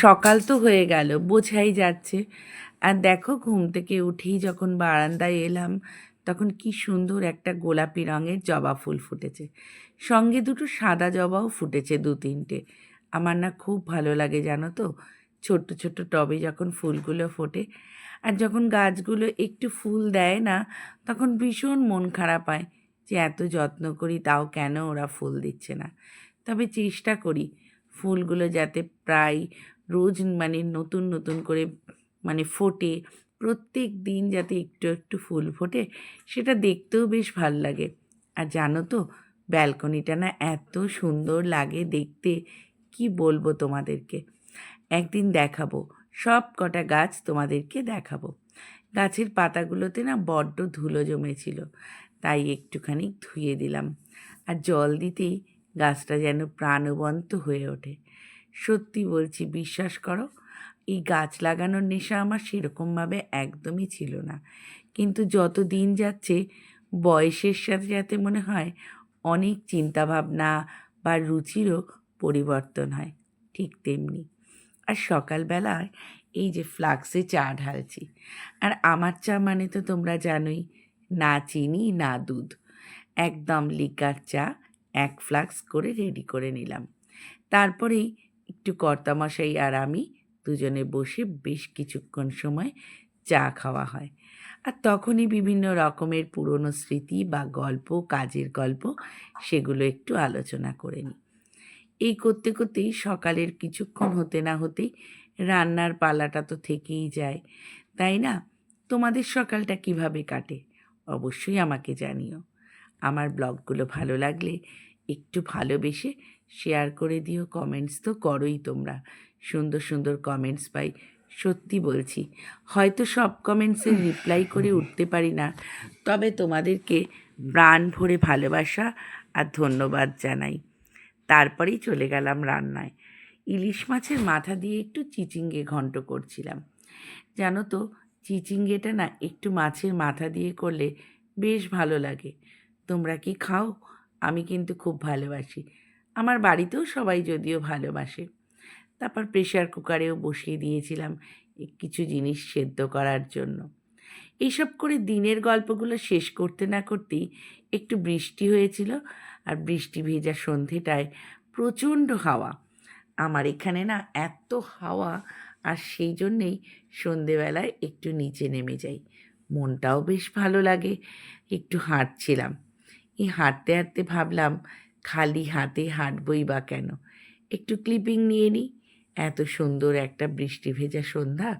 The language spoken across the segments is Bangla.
সকাল তো হয়ে গেল, বোঝাই যাচ্ছে। আর দেখো, ঘুম থেকে উঠেই যখন বারান্দায় এলাম, তখন কি সুন্দর একটা গোলাপি রঙের জবা ফুল ফুটেছে। সঙ্গে দুটো সাদা জবাও ফুটেছে, দু তিনটে। আমার না খুব ভালো লাগে জানো তো, ছোট্ট ছোট্ট টবে যখন ফুলগুলো ফোটে। আর যখন গাছগুলো একটু ফুল দেয় না, তখন ভীষণ মন খারাপ হয় যে এত যত্ন করি, তাও কেন ওরা ফুল দিচ্ছে না। তবে চেষ্টা করি ফুলগুলো যাতে প্রায় রোজ নতুন নতুন করে ফোটে, প্রত্যেক দিন যাতে একটু একটু ফুল ফোটে, সেটা দেখতেও বেশ ভাল লাগে। আর জানো তো, ব্যালকনিটা না এত সুন্দর লাগে দেখতে, কি বলবো তোমাদেরকে। একদিন দেখাবো, সব কটা গাছ তোমাদেরকে দেখাবো। গাছের পাতাগুলোতে না বড্ড ধুলো জমেছিল, তাই একটুখানি ধুয়ে দিলাম। আর জল দিতেই গাছটা যেন প্রাণবন্ত হয়ে ওঠে। সত্যি বলছি, বিশ্বাস করো, এই গাছ লাগানোর নেশা আমার সেরকমভাবে একদমই ছিল না। কিন্তু যত দিন যাচ্ছে, বয়সের সাথে সাথে মনে হয় অনেক চিন্তাভাবনা বা রুচিরও পরিবর্তন হয়। ঠিক তেমনি। আর সকালবেলায় এই যে ফ্লাক্সে চা ঢালছি, আর আমার চা মানে তো তোমরা জানোই, না চিনি না দুধ, একদম লিকার চা। এক ফ্লাক্স করে রেডি করে নিলাম। তারপরেই একটু কর্তামশাই আর আমি দুজনে বসে বেশ কিছুক্ষণ সময় চা খাওয়া হয়। আর তখনই বিভিন্ন রকমের পুরনো স্মৃতি বা গল্প, কাজের গল্প, সেগুলো একটু আলোচনা করে নিই। এই করতে করতেই সকালের কিছুক্ষণ হতে না হতেই রান্নার পালাটা তো থেকেই যায়, তাই না? তোমাদের সকালটা কিভাবে কাটে অবশ্যই আমাকে জানিও। আমার ব্লগগুলো ভালো লাগলে একটু ভালোবেসে শেয়ার করে দিও, কমেন্টস তো করোই তোমরা। সুন্দর সুন্দর কমেন্টস পাই, সত্যি বলছি। হয়তো সব কমেন্টসের রিপ্লাই করে উঠতে পারি না, তবে তোমাদেরকে প্রাণ ভরে ভালোবাসা আর ধন্যবাদ জানাই। তারপরেই চলে গেলাম রান্নায়। ইলিশ মাছের মাথা দিয়ে একটু চিচিঙ্গে ঘন্ট করছিলাম। জানো তো, চিচিঙ্গেটা না একটু মাছের মাথা দিয়ে করলে বেশ ভালো লাগে। তোমরা কি খাও? আমি কিন্তু খুব ভালোবাসি। আমার বাড়িতেও সবাই যদিও ভালোবাসে। তারপর প্রেশার কুকারেও বসিয়ে দিয়েছিলাম কিছু জিনিস সেদ্ধ করার জন্য। এইসব করে দিনের গল্পগুলো শেষ করতে না করতেই একটু বৃষ্টি হয়েছিল। আর বৃষ্টি ভেজা সন্ধেটায় প্রচণ্ড হাওয়া। আমার এখানে না এত হাওয়া, আর সেই জন্যেই সন্ধেবেলায় একটু নিচে নেমে যাই। মনটাও বেশ ভালো লাগে। একটু হাঁটছিলাম। এই হাঁটতে হাঁটতে ভাবলাম, খালি হাতে হাঁটবই বা কেন, একটু ক্লিপিং নিয়ে নিই। এত সুন্দর একটা বৃষ্টি ভেজা সন্ধ্যা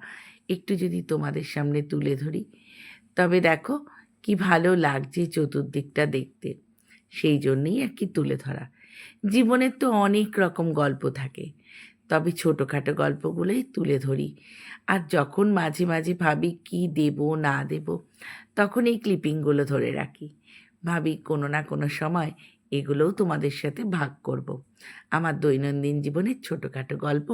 একটু যদি তোমাদের সামনে তুলে ধরি, তবে দেখো কি ভালো লাগছে চতুর্দিকটা দেখতে। সেই জন্যেই আর কি তুলে ধরা। জীবনের তো অনেক রকম গল্প থাকে, তবে ছোটোখাটো গল্পগুলোই তুলে ধরি। আর যখন মাঝে মাঝে ভাবি কি দেব না দেব, তখন এই ক্লিপিংগুলো ধরে রাখি। ভাবি কোনো না কোনো সময় এগুলোও তোমাদের সাথে ভাগ করব। আমার দৈনন্দিন জীবনের ছোটোখাটো গল্প